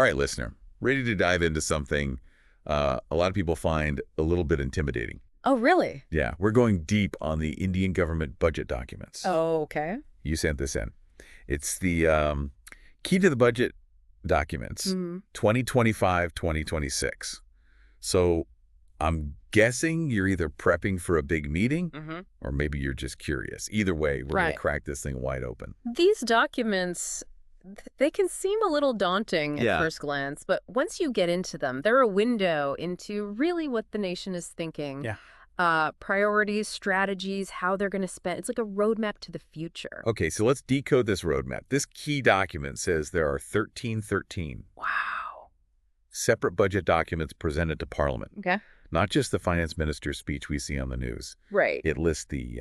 right, listener, ready to dive into something a lot of people find a little bit intimidating. Oh, really? Yeah, we're going deep on the Indian government budget documents. Oh, okay. You sent this in. It's the key to the budget documents, Mm. 2025-2026. So I'm guessing you're either prepping for a big meeting or maybe you're just curious. Either way, we're going Right. to crack this thing wide open. These documents, they can seem a little daunting at Yeah. first glance, but once you get into them, they're a window into really what the nation is thinking. Yeah. Priorities, strategies, how they're going to spend. It's like a roadmap to the future. Okay, so let's decode this roadmap. This key document says there are 13 Wow. separate budget documents presented to Parliament, Okay. not just the finance minister's speech we see on the news. Right. It lists the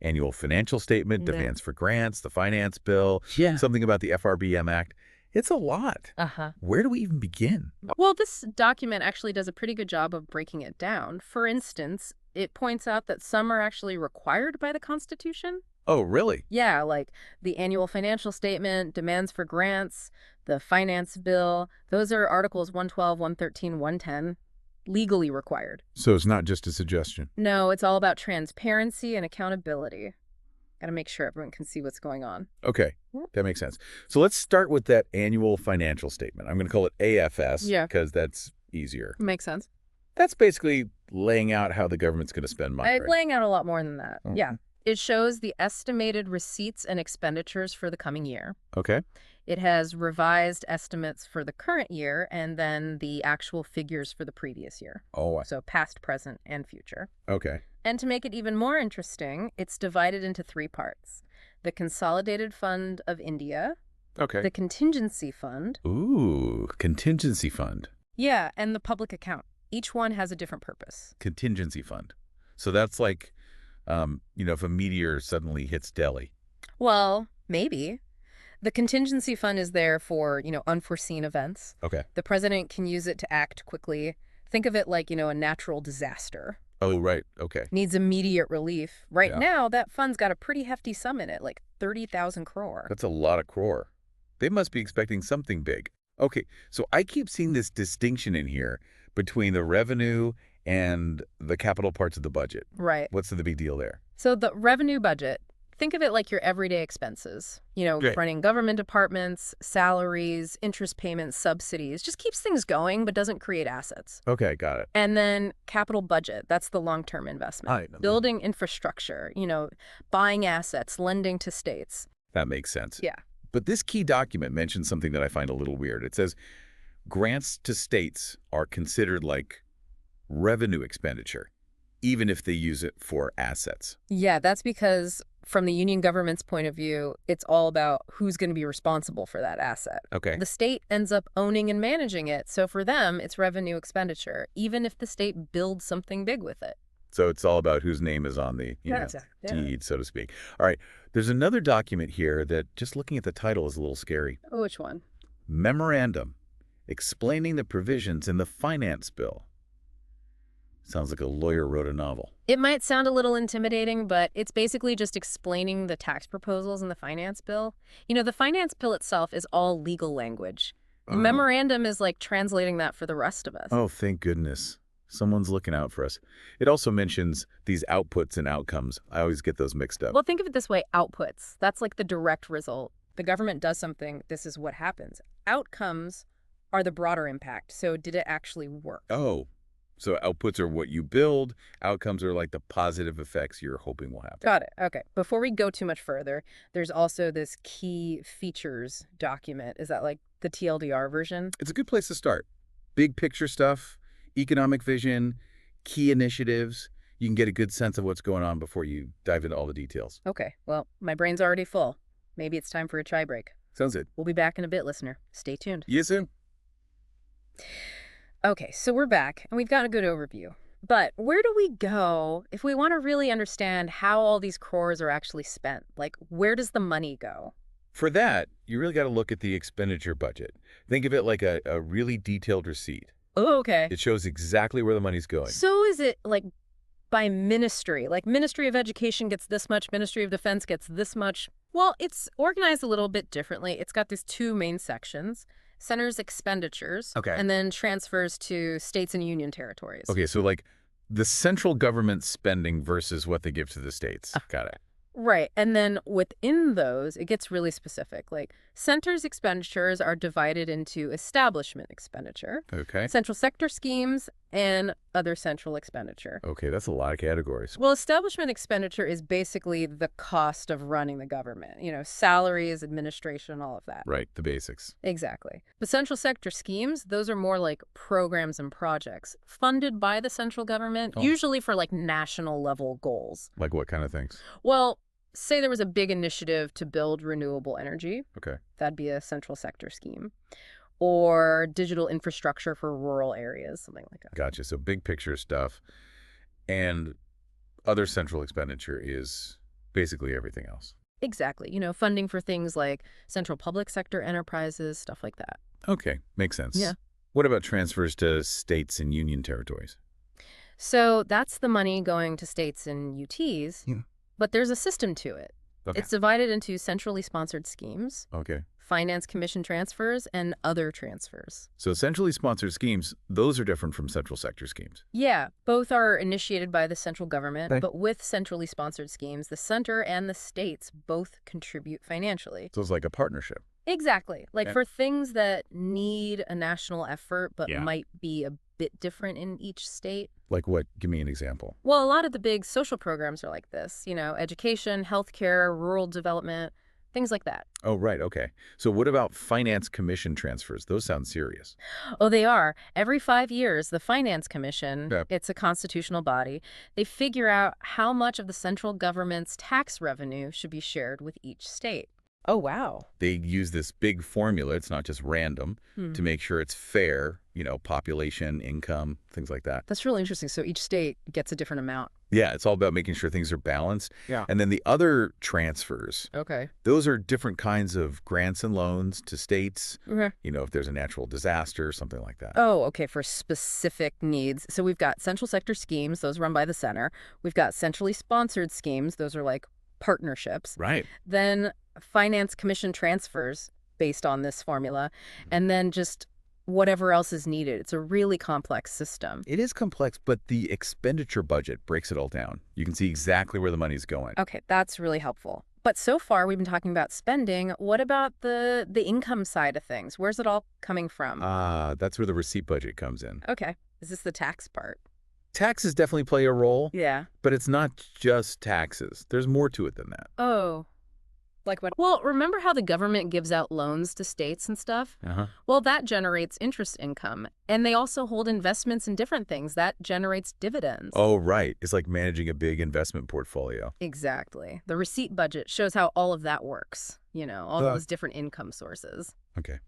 annual financial statement, Yeah. demands for grants, the finance bill, Yeah. something about the FRBM Act. It's a lot. Uh-huh. Where do we even begin? Well, this document actually does a pretty good job of breaking it down. For instance, it points out that some are actually required by the Constitution. Oh, really? Yeah, like the annual financial statement, demands for grants, the finance bill. Those are Articles 112, 113, 110, legally required. So it's not just a suggestion. No, it's all about transparency and accountability. Got to make sure everyone can see what's going on. Okay, Yep. that makes sense. So let's start with that annual financial statement. I'm going to call it AFS Yeah. because that's easier. Makes sense. That's basically laying out how the government's going to spend money. right? Laying out a lot more than that. Mhm. Yeah. It shows the estimated receipts and expenditures for the coming year. Okay. It has revised estimates for the current year and then the actual figures for the previous year. Oh, So past, present, and future. okay. And to make it even more interesting, it's divided into three parts. The Consolidated Fund of India, Okay. the Contingency Fund, Ooh, contingency fund. yeah, and the Public Account. Each one has a different purpose. Contingency fund. So that's like, if a meteor suddenly hits Delhi. Well, maybe. The Contingency Fund is there for, unforeseen events. Okay. The president can use it to act quickly. Think of it like, a natural disaster. Oh, right. Okay. Needs immediate relief. Right Yeah. now, that fund's got a pretty hefty sum in it, like 30,000 crore. That's a lot of crore. They must be expecting something big. Okay, so I keep seeing this distinction in here between the revenue and the capital parts of the budget. Right. What's the big deal there? So the revenue budget, think of it like your everyday expenses. Right. Running government departments, salaries, interest payments, subsidies. Just keeps things going, but doesn't create assets. Okay, got it. And then capital budget, that's the long-term investment. Right. Building infrastructure, buying assets, lending to states. That makes sense. Yeah. But this key document mentions something that I find a little weird. It says grants to states are considered like revenue expenditure, even if they use it for assets. Yeah, that's because from the union government's point of view, it's all about who's going to be responsible for that asset. Okay. The state ends up owning and managing it. So for them, it's revenue expenditure, even if the state builds something big with it. So it's all about whose name is on the deed, so to speak. All right. There's another document here that just looking at the title is a little scary. Oh, which one? Memorandum explaining the provisions in the finance bill. Sounds like a lawyer wrote a novel. It might sound a little intimidating, but it's basically just explaining the tax proposals in the finance bill. The finance bill itself is all legal language. The memorandum is like translating that for the rest of us. Oh, thank goodness. Someone's looking out for us. It also mentions these outputs and outcomes. I always get those mixed up. Well, think of it this way, outputs. That's like the direct result. The government does something, this is what happens. Outcomes are the broader impact. So did it actually work? Oh, so outputs are what you build. Outcomes are like the positive effects you're hoping will happen. Got it. Okay. Before we go too much further, there's also this key features document. Is that like the TLDR version? It's a good place to start. Big picture stuff, economic vision, key initiatives. You can get a good sense of what's going on before you dive into all the details. Okay. Well, my brain's already full. Maybe it's time for a chai break. Sounds good. We'll be back in a bit, listener. Stay tuned. You soon. Okay, so we're back, and we've got a good overview. But where do we go if we want to really understand how all these crores are actually spent? Like, where does the money go? For that, you really got to look at the expenditure budget. Think of it like a really detailed receipt. Oh, okay. It shows exactly where the money's going. So is it like by ministry? Like Ministry of Education gets this much, Ministry of Defense gets this much. Well, it's organized a little bit differently. It's got these two main sections. Center's expenditures, Okay. and then transfers to states and union territories. Okay, so like the central government spending versus what they give to the states. Got it. Right. And then within those, it gets really specific. Like center's expenditures are divided into establishment expenditure, Okay. central sector schemes, and other central expenditure. Okay, that's a lot of categories. Well, establishment expenditure is basically the cost of running the government, salaries, administration, all of that. Right, the basics. Exactly. The central sector schemes, those are more like programs and projects funded by the central government, usually for like national level goals. Like what kind of things? Well, say there was a big initiative to build renewable energy. Okay. That'd be a central sector scheme. Or digital infrastructure for rural areas, something like that. Gotcha. So big picture stuff. And other central expenditure is basically everything else. Exactly. Funding for things like central public sector enterprises, stuff like that. Okay, makes sense. Yeah. What about transfers to states and union territories? So that's the money going to states and UTs, Yeah. but there's a system to it. Okay. It's divided into centrally sponsored schemes, Okay. finance commission transfers, and other transfers. So centrally sponsored schemes, those are different from central sector schemes. Yeah, both are initiated by the central government, Okay. but with centrally sponsored schemes, the center and the states both contribute financially. So it's like a partnership. Exactly. Like Yeah. for things that need a national effort but Yeah. might be a bit different in each state. Like what? Give me an example. Well, a lot of the big social programs are like this, education, healthcare, rural development, things like that. Oh, right. Okay. So what about finance commission transfers? Those sound serious. Oh, they are. Every 5 years, the Finance Commission, Yep. it's a constitutional body, they figure out how much of the central government's tax revenue should be shared with each state. Oh, wow. They use this big formula, it's not just random, to make sure it's fair, population, income, things like that. That's really interesting. So each state gets a different amount. Yeah, it's all about making sure things are balanced. Yeah. And then the other transfers, Okay. those are different kinds of grants and loans to states, Okay. if there's a natural disaster, something like that. Oh, okay, for specific needs. So we've got central sector schemes, those run by the center. We've got centrally sponsored schemes, those are like partnerships. Right. Then finance commission transfers based on this formula, and then just whatever else is needed. It's a really complex system. It is complex, but the expenditure budget breaks it all down. You can see exactly where the money's going. Okay, that's really helpful. But so far, we've been talking about spending. What about the income side of things? Where's it all coming from? That's where the receipt budget comes in. Okay. Is this the tax part? Taxes definitely play a role, Yeah. but it's not just taxes. There's more to it than that. Oh. Like what? Well, remember how the government gives out loans to states and stuff? Uh-huh. Well, that generates interest income. And they also hold investments in different things. That generates dividends. Oh, right. It's like managing a big investment portfolio. Exactly. The receipt budget shows how all of that works. All those different income sources. Okay.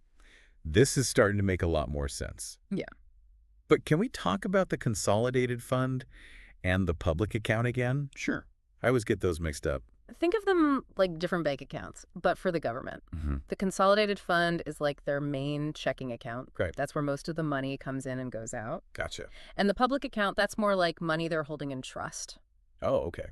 This is starting to make a lot more sense. Yeah. But can we talk about the consolidated fund and the public account again? Sure. I always get those mixed up. Think of them like different bank accounts, but for the government. Mm-hmm. The consolidated fund is like their main checking account. Right. That's where most of the money comes in and goes out. Gotcha. And the public account, that's more like money they're holding in trust. Oh, okay.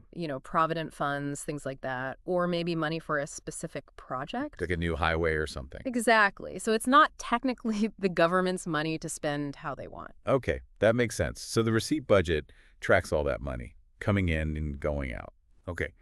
Provident funds, things like that. Or maybe money for a specific project. Like a new highway or something. Exactly. So it's not technically the government's money to spend how they want. Okay, that makes sense. So the receipt budget tracks all that money coming in and going out. Okay.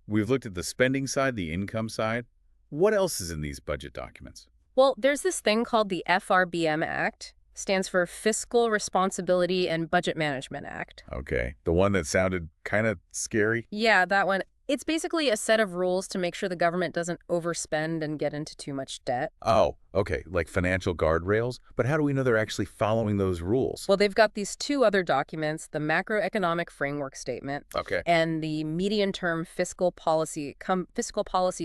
We've looked at the spending side, the income side. What else is in these budget documents? Well, there's this thing called the FRBM Act. Stands for Fiscal Responsibility and Budget Management Act. Okay. The one that sounded kind of scary? Yeah, that one. It's basically a set of rules to make sure the government doesn't overspend and get into too much debt. Oh, okay. Like financial guardrails? But how do we know they're actually following those rules? Well, they've got these two other documents, the Macroeconomic Framework Statement Okay. and the Medium-Term Fiscal Policy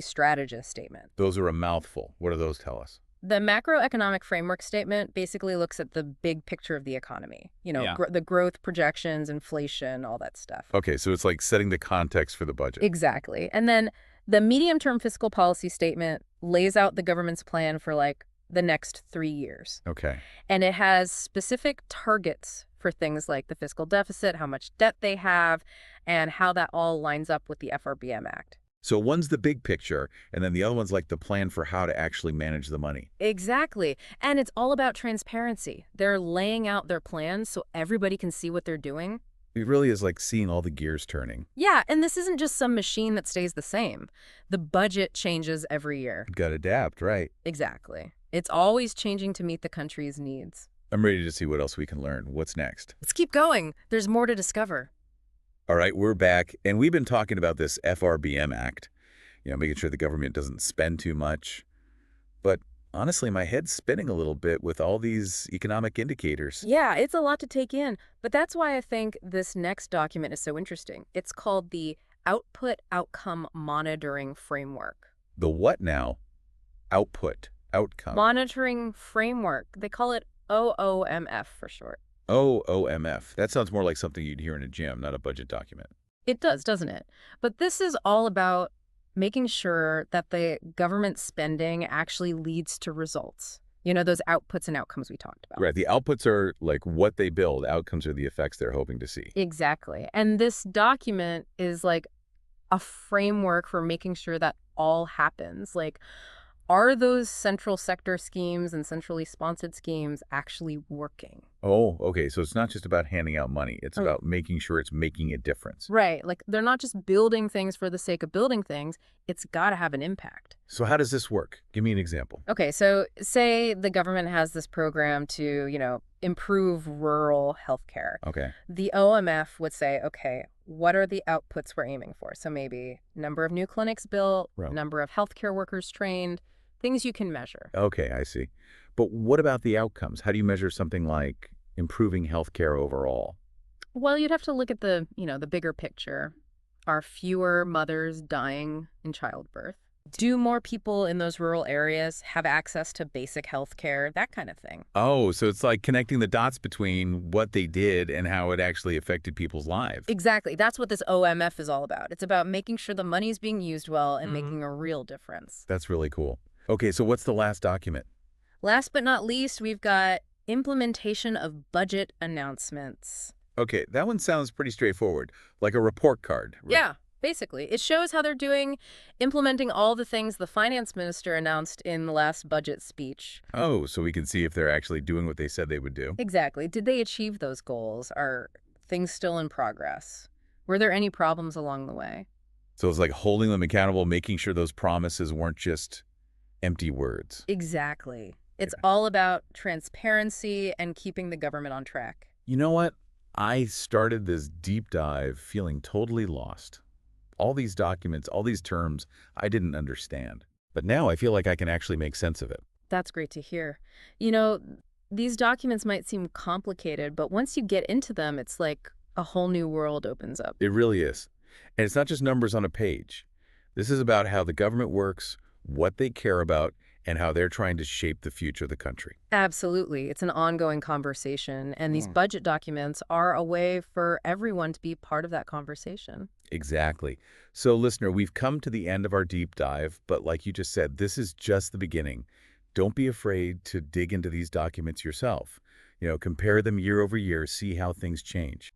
Strategist Statement. Those are a mouthful. What do those tell us? The Macroeconomic Framework Statement basically looks at the big picture of the economy. Yeah. The growth projections, inflation, all that stuff. Okay, so it's like setting the context for the budget. Exactly. And then the medium-term fiscal policy statement lays out the government's plan for like the next 3 years. Okay. And it has specific targets for things like the fiscal deficit, how much debt they have, and how that all lines up with the FRBM Act. So one's the big picture, and then the other one's like the plan for how to actually manage the money. Exactly. And it's all about transparency. They're laying out their plans so everybody can see what they're doing. It really is like seeing all the gears turning. Yeah, and this isn't just some machine that stays the same. The budget changes every year. Got to adapt, right? Exactly. It's always changing to meet the country's needs. I'm ready to see what else we can learn. What's next? Let's keep going. There's more to discover. All right, we're back, and we've been talking about this FRBM Act, making sure the government doesn't spend too much. But honestly, my head's spinning a little bit with all these economic indicators. Yeah, it's a lot to take in, but that's why I think this next document is so interesting. It's called the Output Outcome Monitoring Framework. The what now? Output, outcome. Monitoring Framework. They call it OOMF for short. OOMF. That sounds more like something you'd hear in a gym, not a budget document. It does, doesn't it? But this is all about making sure that the government spending actually leads to results. You know, those outputs and outcomes we talked about. Right. The outputs are like what they build. Outcomes are the effects they're hoping to see. Exactly. And this document is like a framework for making sure that all happens. Like, are those central sector schemes and centrally sponsored schemes actually working? Oh, okay. So it's not just about handing out money. It's Oh. about making sure it's making a difference. Right. Like, they're not just building things for the sake of building things. It's got to have an impact. So how does this work? Give me an example. Okay, so say the government has this program to, improve rural healthcare. Okay. The OMF would say, okay, what are the outputs we're aiming for? So maybe number of new clinics built, Right. number of healthcare workers trained, things you can measure. Okay, I see. But what about the outcomes? How do you measure something like improving healthcare overall? Well, you'd have to look at the bigger picture. Are fewer mothers dying in childbirth? Do more people in those rural areas have access to basic health care? That kind of thing. Oh, so it's like connecting the dots between what they did and how it actually affected people's lives. Exactly. That's what this OMF is all about. It's about making sure the money's being used well and making a real difference. That's really cool. Okay, so what's the last document? Last but not least, we've got implementation of budget announcements. Okay, that one sounds pretty straightforward, like a report card. Right? Yeah, basically. It shows how they're implementing all the things the finance minister announced in the last budget speech. Oh, so we can see if they're actually doing what they said they would do. Exactly. Did they achieve those goals? Are things still in progress? Were there any problems along the way? So it's like holding them accountable, making sure those promises weren't just empty words. Exactly. It's all about transparency and keeping the government on track. You know what? I started this deep dive feeling totally lost. All these documents, all these terms, I didn't understand. But now I feel like I can actually make sense of it. That's great to hear. These documents might seem complicated, but once you get into them, it's like a whole new world opens up. It really is. And it's not just numbers on a page. This is about how the government works, what they care about, and how they're trying to shape the future of the country. Absolutely. It's an ongoing conversation, and these budget documents are a way for everyone to be part of that conversation. Exactly. So, listener, we've come to the end of our deep dive, but like you just said, this is just the beginning. Don't be afraid to dig into these documents yourself. Compare them year over year, see how things change.